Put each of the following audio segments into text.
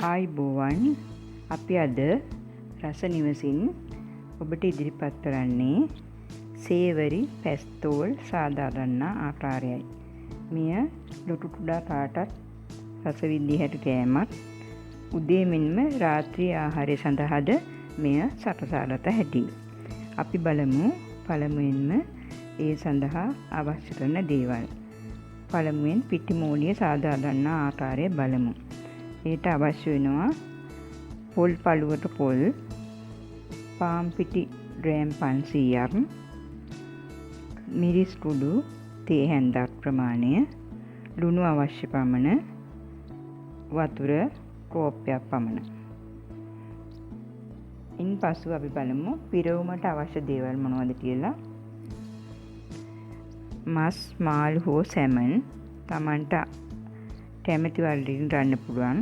ආයිබෝවන් අපි අද රස නිවසින් ඔබට ඉදිරිපත් කරන්නේ සේවරි පැස්තෝල් සාදාගන්න ආකාරයයි. මෙය ලොටු කුඩා කාටත් රස විඳියට කෑමත් උදේ මෙන්ම රාත්‍රී ආහාරය සඳහාද මෙය සකසාගත හැකි. අපි බලමු පළමුවෙන්ම ඒ සඳහා අවශ්‍ය කරන දේවල්. පළමුවෙන් පිටිමෝලිය සාදාගන්න ආකාරය බලමු. ඒට අවශ්‍ය වෙනවා පොල් පළුවට පොල්, පාන් පිටි ග්‍රෑම් 500ක්, මිරිස් කුඩු තේ හැන්දක් ප්‍රමාණය, ලුණු අවශ්‍ය පමණ, වතුර කෝප්පයක් පමණ. ඉන්පසු අපි බලමු පිරවුමට අවශ්‍ය දේවල් මොනවද කියලා. මස්, මාළු හෝ සැමන් තමන්ට කැමති වලින් ගන්න පුළුවන්.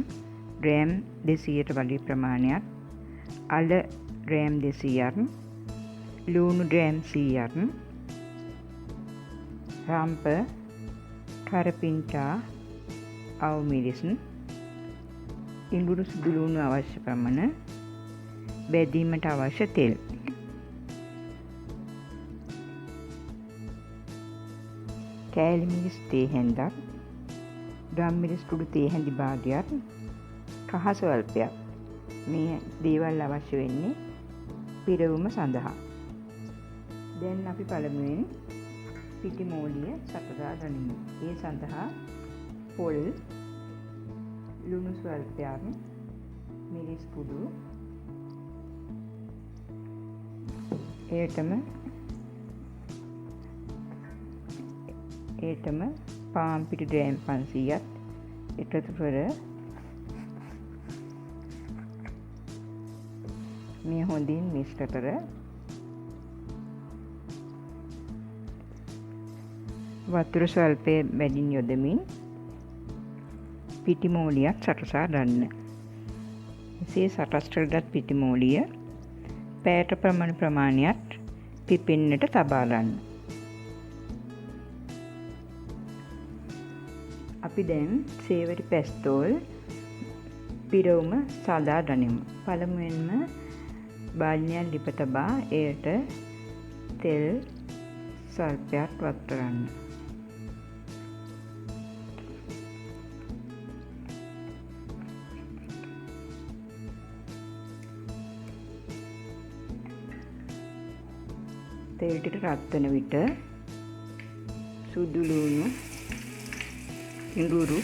ග්‍රෑම් 200ට වගේ ප්‍රමාණයක්, අල ග්‍රෑම් 200ක්, ලුණු ග්‍රෑම් 100ක්, රම්ප, කරපිංචා, අවු මිරිස්, ඉඟුරු සුදු ලුණු අවශ්‍ය පමණ, බෙදීමට අවශ්‍ය තෙල්. කෑලි මිරිස් තේ හැන්දක්, ගම් මිරිස් කුඩු තේ හැඳි භාගයක්, කහ ස්වල්පයක්. මේ දේවල් අවශ්‍ය වෙන්නේ පිරවුම සඳහා. දැන් අපි පළමුවෙන් පිටිමෝලිය සකසා ගනිමු. ඒ සඳහා පොල්, ලුණු ස්වල්පයක්, මිරිස් කුඩු, ඒටම පාන් පිටි ග්‍රෑම් 500ක් එකතු කර මේ හොඳින් මිශ්‍ර කර වතුර ස්වල්පය වැඩින් යොදමින් පිටිමෝලියක් සකසා ගන්න. එසේ සකස් කරගත් පිටිමෝලිය පැයට ප්‍රමාණයක් පිපෙන්නට තබා ගන්න. අපි දැන් සේවරි පැස්තෝල් පිරවුම සාදා ගනිමු. පළමුවෙන්ම බාල්නියක් ලිප තබා එයට තෙල් ස්වල්පයක් වත් කරන්න. තෙල් ටික රත් වෙන විට සුදු ලුණු, ඉඟුරු,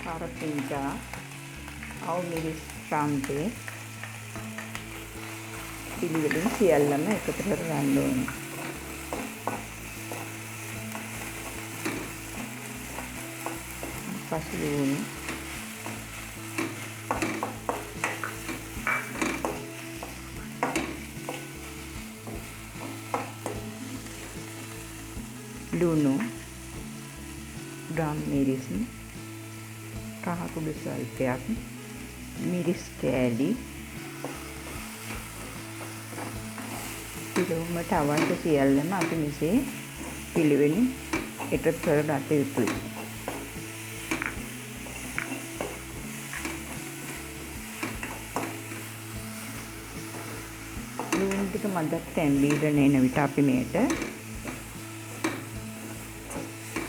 කරපිංචා, අවු මිරිස් රම්පේ පිළිවෙලින් සියල්ලම එකතු කර ගන්න ඕනේ. පසු ලුණු, ලුණු, ගම් මිරිස්, කහ කුඩු ස්වල්පයක්, මිරිස් කෑලි, පිරවුමට අවශ්‍ය සියල්ලම අපි මෙසේ පිළිවෙලින් එකතු කර ගත යුතුයි. ලුණු ටික මදක් තැම්බීගෙන එන විට අපි මේට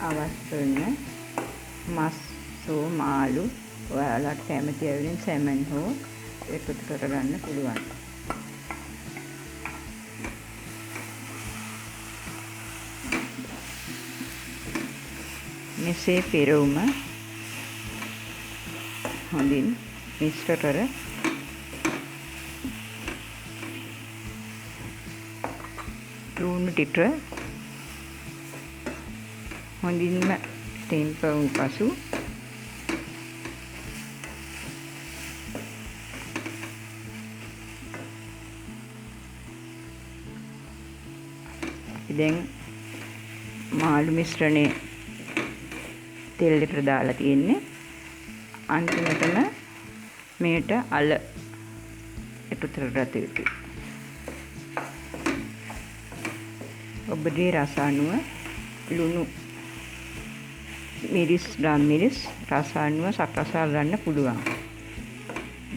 අවශ්‍ය කරන මස් හෝ මාළු ඔයාලට කැමති අයුරින් සැමන් හෝ එකතු කරගන්න පුළුවන්. මෙසේ පිරවුම හොඳින් මිශ්‍ර කර ලුණු ටික හොඳින්ම තෙම්පවුන් පසු දැන් මාළු මිශ්‍රණය තෙල් එකට දාලා තියෙන්නේ. අන්තිමටම මේට අල එකතු කරගත යුතුයි. ඔබගේ රස අනුව ලුණු මිරිස් රස අනුව සකසා ගන්න පුළුවන්.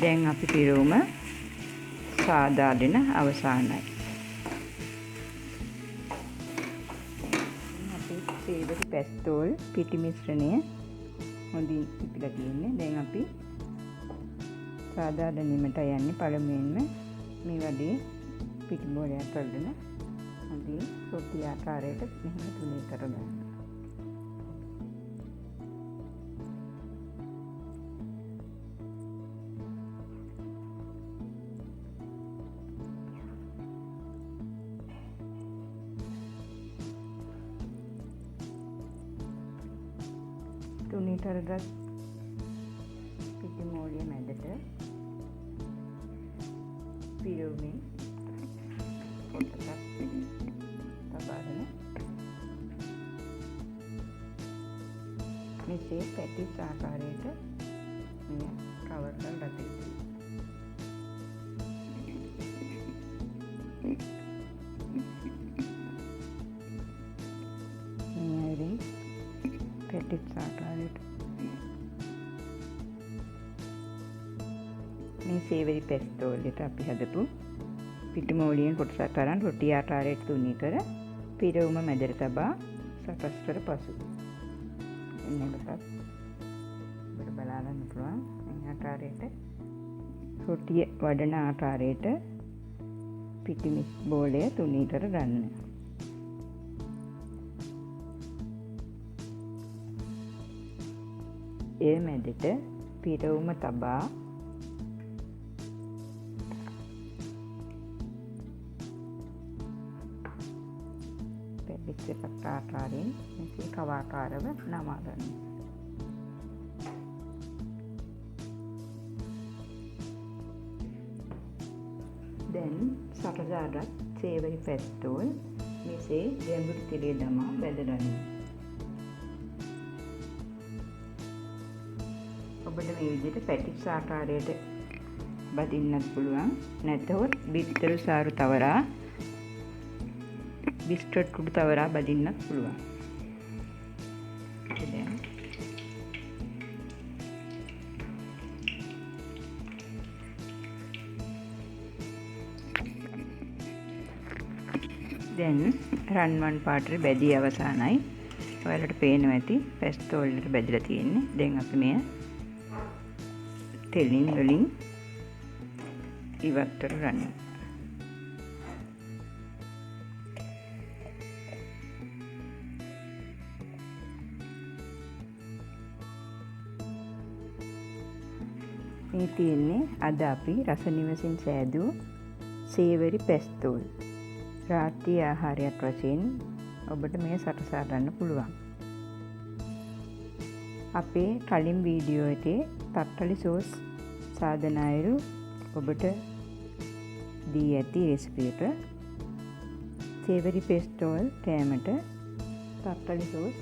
දැන් අපි පිරවුම සාදා දෙන අවසానයි. අපි සේවරි පැස්තෝල් පිටි මිශ්‍රණය හොඳින් පිපිලා තියෙන්නේ. දැන් අපි සාදා දැනීමට යන්නේ. පළමුවෙන්ම මේ වගේ පිටි බෝලයක් අරගෙන හොඳින් රොටි ආකාරයට මෙහෙම තුනී කරගන්න. තුනී කරගත් පිටි මෝලිය මැදට පිරවුමින් කොටසක් තබාගෙන මෙසේ පැටිස් ආකාරයට මෙය කවර් කරලා ගත යුතුයි. මේ පැටිස් ආකාරයට මේ සේවරි පැස්තෝල් එක අපි හදපු පිටිමෝලියෙන් කොටසක් අරන් රොටි ආකාරයට තුනී කර පිරවුම මැදට තබා සකස් කර පසු එන්නකට ඔබට බලා ගන්න පුළුවන් මේ ආකාරයට රොටිය වඩන ආකාරයට පිටි බෝලය තුනී කර ගන්න. ඒ මැදට පිරවුම තබා පැටිස් ආකාරයෙන් මෙසේ කවාකාරව නමා ගන්න. දැන් සකසාගත් සේවරි පැස්තෝල් මෙසේ ගැඹුරු තිරේ දමා බැදගන්න. ඔබට මේ විදිහට පැටිස් ආකාරයට බදින්නත් පුළුවන්. නැත්නම් බිත්තර සාරු තවරා බිස්කට් කුඩු තවරා බදින්නත් පුළුවන්. දැන් රන්වන් පාටට බැදී අවසానයි. ඔයාලට පේනවා ඇති පැස්තෝල් වලට බැදලා තියෙන්නේ. දැන් අපි මෙය තෙලින් වලින් ඉවත් කරගන්න. මේ තියෙන්නේ අද අපි රස නිවසින් සෑදූ සේවරි පැස්තෝල්. රාත්‍රී ආහාරයක් වශයෙන් ඔබට මේ සකසා ගන්න පුළුවන්. අපේ කලින් වීඩියෝ එකේ තක්කලි සෝස් සාදන අයුරු ඔබට දී ඇති රෙසිපි එක. සේවරි පැස්තෝල් කෑමට තක්කලි සෝස්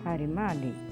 හරිම අඩුයි.